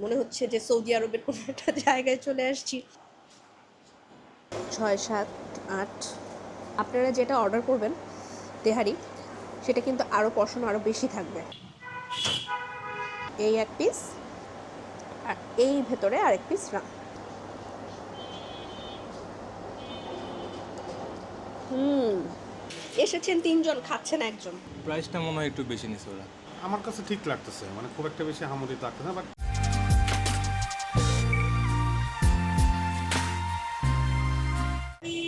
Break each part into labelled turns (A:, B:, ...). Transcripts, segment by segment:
A: মনে হচ্ছে যে সৌদি আরবের কোনো একটা জায়গায় চলে আসছি। 6, 7, 8 আপনারা যেটা অর্ডার করবেন তেহারি, সেটা কিন্তু আরও পশম আরও বেশি থাকবে। এই এক পিস আর এই ভেতরে আরেক পিস রাম। এসেছেন 3 জন, খাচ্ছেন একজন।
B: প্রাইসটা মনে হয় একটু বেশি নিছে ওরা।
C: আমার কাছে ঠিক লাগতেছে, মানে খুব একটা বেশি হামুদি লাগতেছে না, বাট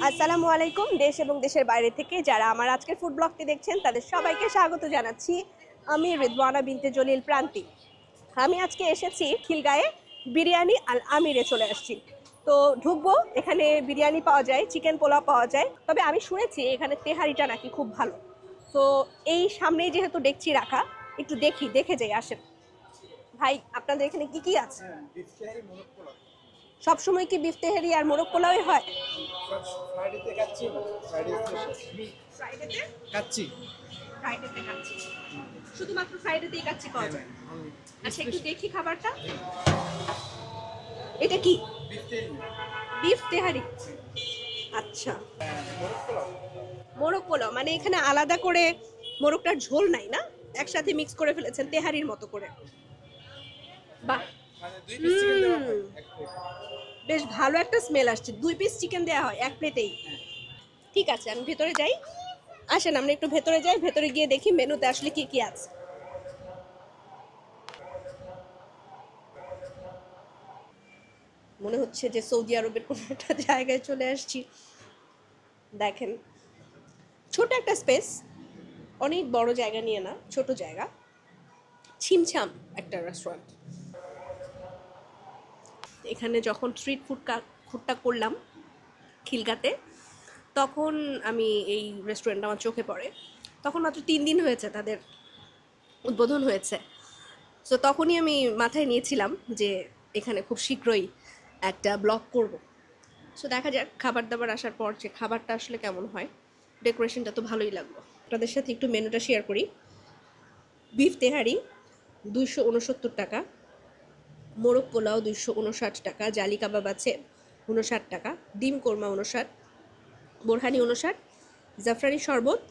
A: আসসালামু আলাইকুম। দেশ এবং দেশের বাইরে থেকে যারা আমার আজকের ফুড ব্লগটি দেখছেন তাদের সবাইকে স্বাগত জানাচ্ছি। আমি রিদওয়ানা বিনতে জলিল প্রান্তি। আমি আজকে এসেছি খিলগাঁয়ে বিরিয়ানি আল আমিরে চলে আসছি। তো ঢুকবো, এখানে বিরিয়ানি পাওয়া যায়, চিকেন পোলাও পাওয়া যায়, তবে আমি শুনেছি এখানে তেহারিটা নাকি খুব ভালো। তো এই সামনেই যেহেতু ডেকচি রাখা, একটু দেখে যাই। আসেন ভাই, আপনাদের এখানে কি কি আছে? সবসময় কি বিফ তেহারি আর মোরগ পোলাওই হয়? শুধুমাত্র ফ্রাইডেতেই কাচ্চি পাওয়া যায়। আচ্ছা, একটু দেখি খাবারটা। এটা কি? বিফ তেহারি। আচ্ছা, মোরগ পোলাও মানে এখানে আলাদা করে মোরগটার ঝোল নাই না, একসাথে মিক্স করে ফেলেছেন তেহারির মতো করে। বাহ, বেশ ভালো একটা স্মেল আসছে। 2 পিস চিকেন দেওয়া হয় এক প্লেটেই। ঠিক আছে, আমি ভেতরে যাই। আসেন আমরা একটু ভেতরে যাই, ভেতরে গিয়ে দেখি মেনুতে আসলে কি কি আছে। মনে হচ্ছে যে সৌদি আরবের কোনো একটা জায়গায় চলে আসছি। দেখেন, ছোট একটা স্পেস, অনেক বড় জায়গা নিয়ে না, ছোট জায়গা, ছিমছাম একটা রেস্টুরেন্ট। এখানে যখন স্ট্রিট ফুডটা করলাম খিলগাতে, তখন আমি এই রেস্টুরেন্ট আমার চোখে পড়ে। তখন মাত্র 3 দিন হয়েছে তাদের উদ্বোধন হয়েছে। তো তখনই আমি মাথায় নিয়েছিলাম যে এখানে খুব শীঘ্রই একটা ব্লগ করব। সো দেখা যাক খাবার দাবার আসার পর যে খাবারটা আসলে কেমন হয়। ডেকোরেশনটা তো ভালোই লাগলো। আপনাদের সাথে একটু মেনুটা শেয়ার করি। বিফ তেহারি 269 টাকা, মোরগ পোলাও 259 টাকা, জালি কাবাব আছে 59 টাকা, ডিম কোরমা 59, বোরহানি 59, জাফরানি শরবত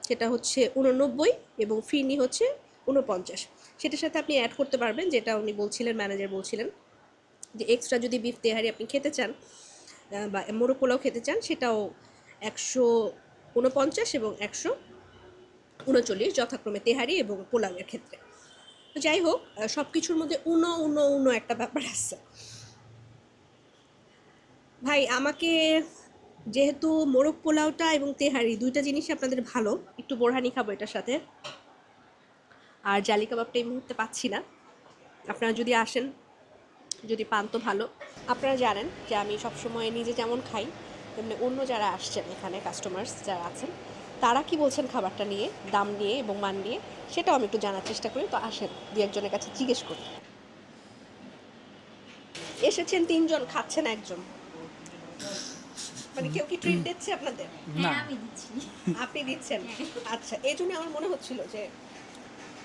A: সেটা হচ্ছে 89 এবং ফিরনি হচ্ছে 49। সেটার সাথে আপনি অ্যাড করতে পারবেন, যেটা উনি বলছিলেন, ম্যানেজার বলছিলেন যে এক্সট্রা যদি বিফ তেহারি আপনি খেতে চান বা মোরগ পোলাও খেতে চান, সেটাও 149 এবং 139 যথাক্রমে তেহারি এবং পোলাওয়ের ক্ষেত্রে। তো যাই হোক, সব কিছুর মধ্যে উনো একটা ব্যাপার আছে। ভাই, আমাকে যেহেতু মোরগ পোলাওটা এবং তেহারি দুইটা জিনিস আপনাদের ভালো, একটু বোরহানি খাবো এটার সাথে। আর জালি কাবাবটা এই মুহূর্তে পাচ্ছি না, আপনারা যদি আসেন, যদি পান তো ভালো। আপনারা জানেন যে আমি সবসময় নিজে যেমন খাই, তেমনি অন্য যারা আসছেন এখানে কাস্টমার্স যারা আছেন, তারা কি বলছেন খাবারটা নিয়ে, দাম নিয়ে এবং মান নিয়ে, সেটাও আমি একটু জানার চেষ্টা করি। তো আসেন, দু একজনের কাছে জিজ্ঞেস করি। এসেছেন 3 জন, খাচ্ছেন একজন, মানে কেউ কি ট্রিট দিচ্ছে আপনাদের?
D: হ্যাঁ, আমি দিচ্ছি।
A: আপনি দিচ্ছেন? আচ্ছা, এই জন্য আমার মনে হচ্ছিল যে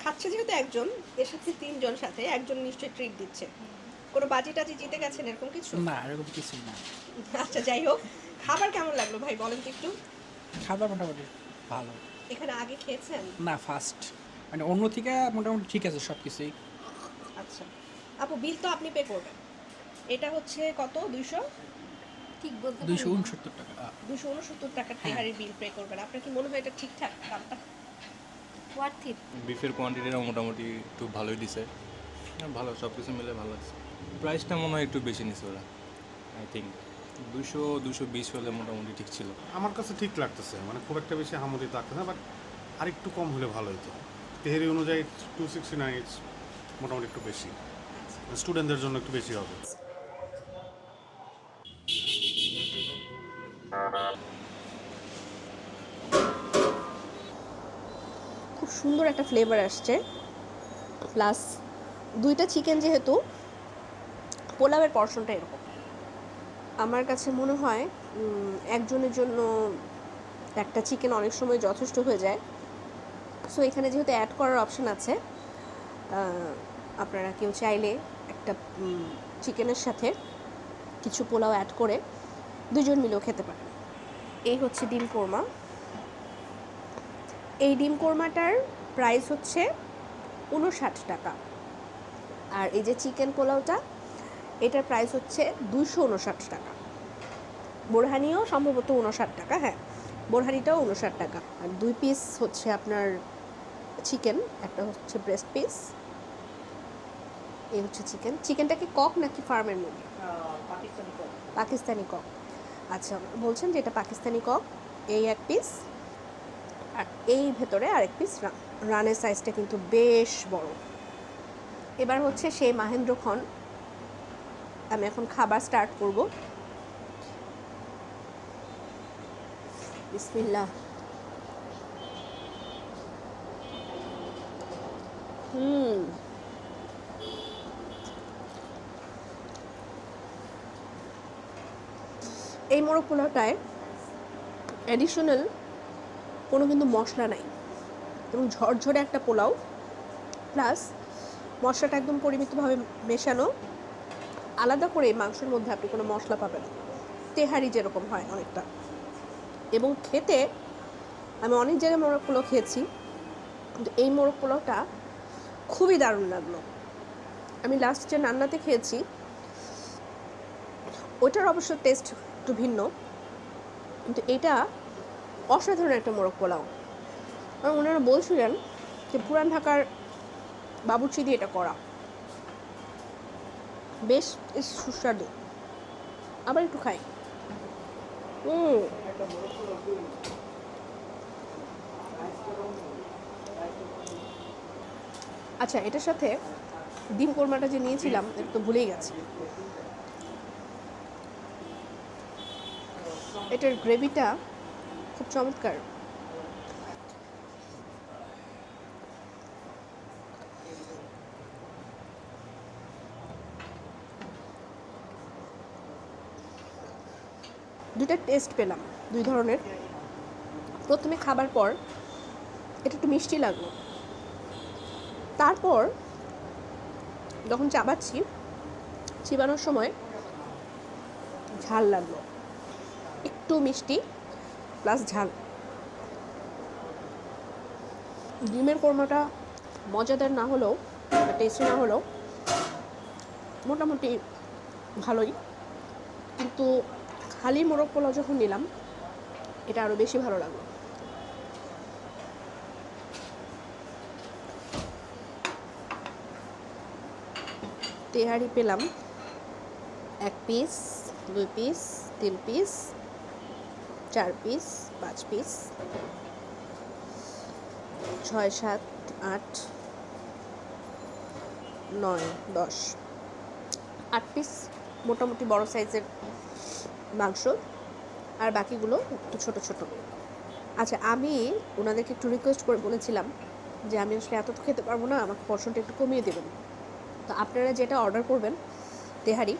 A: খাচ্ছে যেহেতু একজন, এসেছে 3 জন, সাথে একজন নিশ্চয়ই ট্রিট দিচ্ছে। কোনো বাজি টাজি জিতে গেছেন এরকম কিছু?
D: না, এরকম কিছুই না।
A: আচ্ছা, যাই হোক, খাবার কেমন লাগলো ভাই বলেন তো একটু।
D: খাবার মোটামুটি ভালো।
A: এখানে আগে খেয়েছেন?
D: না, ফার্স্ট। মানে অন্য থেকে মোটামুটি ঠিক আছে সব কিছুই।
A: আচ্ছা আপু, বিল তো আপনি পে করবেন। এটা হচ্ছে কত? 200?
E: ঠিক বলতে
D: 269 টাকা।
A: 269 টাকার তেহারির বিল পে করবেন। আপনার কি মনে হয় এটা ঠিকঠাক দামটা?
E: Worth it.
B: বিফের কোয়ান্টিটিটা মোটামুটি একটু ভালোই দিছে, ভালো, সব কিছু মিলে ভালো আছে। প্রাইসটা মনে হয় একটু বেশি নিছে ওরা। আই থিঙ্ক 220 হলে মোটামুটি ঠিক ছিল।
C: আমার কাছে ঠিক লাগতেছে, মানে খুব একটা বেশি হামুদি লাগতেছে না, বাট আরেকটু কম হলে ভালো হতো। তেহারি অনুযায়ী 269 মোটামুটি একটু বেশি, স্টুডেন্টদের জন্য একটু বেশি হবে।
A: খুব সুন্দর একটা ফ্লেভার আসছে, প্লাস দুইটা চিকেন, যেহেতু পোলাওয়ের পর্শনটা এরকম, আমার কাছে মনে হয় একজনের জন্য একটা চিকেন অনেক সময় যথেষ্ট হয়ে যায়। সো এখানে যেহেতু অ্যাড করার অপশন আছে, আপনারা কেউ চাইলে একটা চিকেনের সাথে কিছু পোলাও অ্যাড করে দুজন মিলেও খেতে পারেন। এই হচ্ছে ডিম কোরমা। এই ডিম কোরমাটার প্রাইস হচ্ছে 59 টাকা। আর এই যে চিকেন পোলাওটা, এটার প্রাইস হচ্ছে 259 টাকা। বোরহানিও সম্ভবত 59 টাকা, হ্যাঁ বোরহানিটাও 59 টাকা। আর 2 পিস হচ্ছে আপনার চিকেন, একটা হচ্ছে ব্রেস্ট পিস। এই হচ্ছে চিকেন। চিকেনটা কি কক নাকি ফার্মের মুরগি? পাকিস্তানি কক। আচ্ছা, বলছেন যে এটা পাকিস্তানি কক। এই 1 পিস, আর এই ভেতরে আরেক পিস রান। রানের সাইজটা কিন্তু বেশ বড়। এবার হচ্ছে সেই মাহেন্দ্রক্ষণ। আমি এখন খাবার স্টার্ট করব। বিসমিল্লাহ। এই মোরগ পোলাওটায় অ্যাডিশনাল কোনো কিন্তু মশলা নাই, এবং ঝরঝরে একটা পোলাও, প্লাস মশলাটা একদম পরিমিতভাবে মেশানো। আলাদা করে মাংসের মধ্যে আপনি কোনো মশলা পাবেন না, তেহারি যেরকম হয় অনেকটা। এবং খেতে আমি অনেক জায়গায় মোরগ পোলাও খেয়েছি, কিন্তু এই মোরগ পোলাওটা খুবই দারুণ লাগলো। আমি লাস্ট যে নান্নাতে খেয়েছি ওইটার অবশ্য টেস্ট একটু ভিন্ন, কিন্তু এটা অসাধারণ একটা মোরগ পোলাও। এবং ওনারা বলছিলেন যে পুরান ঢাকার বাবুর্চি দিয়ে এটা করা, বেশ সুস্বাদু। আবার একটু খাই। আচ্ছা, এটার সাথে ডিম কোরমাটা যে নিয়েছিলাম এটা তো ভুলেই গেছি। এটার গ্রেভিটা খুব চমৎকার। দুইটা টেস্ট পেলাম, 2 ধরনের। প্রথমে খাবার পর এটা একটু মিষ্টি লাগলো, তারপর যখন চাবাচ্ছি, চিবানোর সময় ঝাল লাগলো, একটু মিষ্টি প্লাস ঝাল। ডিমের কোরমাটা মজাদার না হলেও, টেস্টি না হলেও মোটামুটি ভালোই, কিন্তু খালি মোরগ পোলাও যখন নিলাম এটা আরও বেশি ভালো লাগলো। তেহারি পেলাম 1 piece, 2 piece, 3 piece, 4 piece, 5 piece, 6, 7, 8, 9, 10, 8 piece মোটামুটি বড় সাইজের মাংস, আর বাকিগুলো একটু ছোট ছোট। আচ্ছা, আমি ওনাদেরকে একটু রিকোয়েস্ট করে বলেছিলাম যে আমি আসলে এত তো খেতে পারবো না, আমাকে পর্শনটা একটু কমিয়ে দেবেন। তো আপনারা যেটা অর্ডার করবেন তেহারি,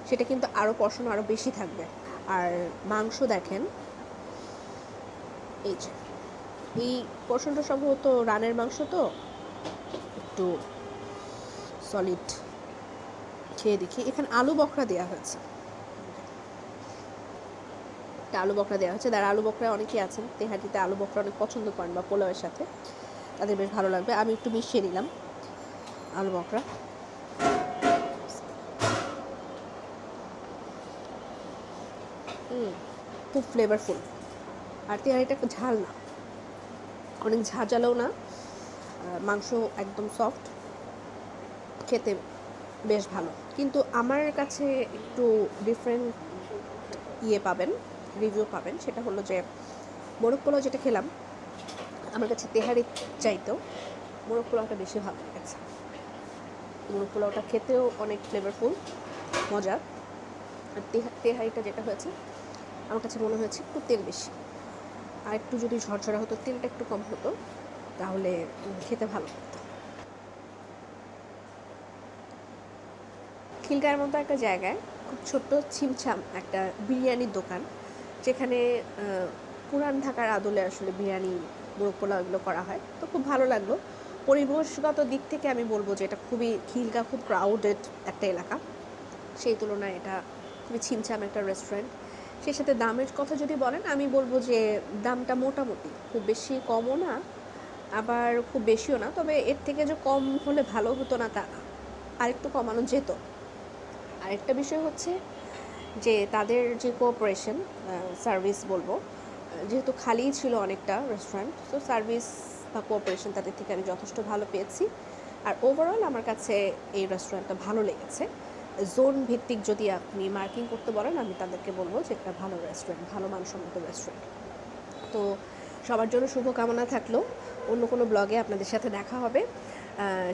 A: সেটা কিন্তু আরও পর্শন আরও বেশি থাকবে। আর মাংস দেখেন, এই যে এই পর্শনটা সম্ভবত রানের মাংস, তো একটু সলিড। খেয়ে দেখি। এখানে আলু বখরা দেওয়া হয়েছে, আলু বখরা দেওয়া হচ্ছে। তার আলু বখরা অনেকেই আছেন তেহারিতে আলু বখরা অনেক পছন্দ করেন, বা পোলাওয়ের সাথে তাদের বেশ ভালো লাগবে। আমি একটু মিশিয়ে নিলাম আলু বখরা। খুব ফ্লেভারফুল। আর তেহারিটা ঝাল না, অনেক ঝাঁঝালোও না, মাংস একদম সফট, খেতে বেশ ভালো। কিন্তু আমার কাছে একটু ডিফারেন্ট পাবেন, রিভিউ পাবেন। সেটা হলো যে মোরগ পোলাও যেটা খেলাম, আমার কাছে তেহারি চাইতেও মোরগ পোলাওটা বেশি ভালো লেগেছে। মোরগ পোলাওটা খেতেও অনেক ফ্লেভারফুল, মজার। আর তেহারিটা যেটা হয়েছে আমার কাছে মনে হয়েছে একটু তেল বেশি, আর একটু যদি ঝরঝরা হতো, তেলটা একটু কম হতো, তাহলে খেতে ভালো লাগতো। খিলগাঁয়ের মতো একটা জায়গায় খুব ছোট্ট ছিমছাম একটা বিরিয়ানির দোকান, যেখানে পুরান ঢাকার আদলে আসলে বিরিয়ানি, মোরগ পোলাও এগুলো করা হয়। তো খুব ভালো লাগলো। পরিবেশগত দিক থেকে আমি বলবো যে এটা খুবই খিলগা খুব ক্রাউডেড একটা এলাকা, সেই তুলনায় এটা খুবই ছিমছাম একটা রেস্টুরেন্ট। সেই সাথে দামের কথা যদি বলেন, আমি বলবো যে দামটা মোটামুটি, খুব বেশি কমও না আবার খুব বেশিও না, তবে এর থেকে যে কম হলে ভালো হতো না তা না, আরেকটু কমানো যেত। আরেকটা বিষয় হচ্ছে যে তাদের যে কোঅপারেশন, সার্ভিস বলবো, যেহেতু খালিই ছিল অনেকটা রেস্টুরেন্ট, তো সার্ভিস বা কোঅপারেশন তাদের থেকে আমি যথেষ্ট ভালো পেয়েছি। আর ওভারঅল আমার কাছে এই রেস্টুরেন্টটা ভালো লেগেছে। জোন ভিত্তিক যদি আপনি মার্কিং করতে বলেন, আমি তাদেরকে বলবো যে একটা ভালো রেস্টুরেন্ট, ভালো মানসম্মত রেস্টুরেন্ট। তো সবার জন্য শুভকামনা থাকলো, অন্য কোনো ব্লগে আপনাদের সাথে দেখা হবে।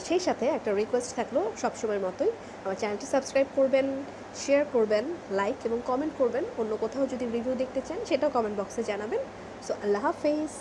A: সেই সাথে একটা রিকোয়েস্ট থাকলো সবসময়ের মতোই, আমার চ্যানেলটি সাবস্ক্রাইব করবেন, শেয়ার করবেন, লাইক এবং কমেন্ট করবেন। অন্য কোথাও যদি রিভিউ দেখতে চান সেটাও কমেন্ট বক্সে জানাবেন। সো আল্লাহ হাফেজ।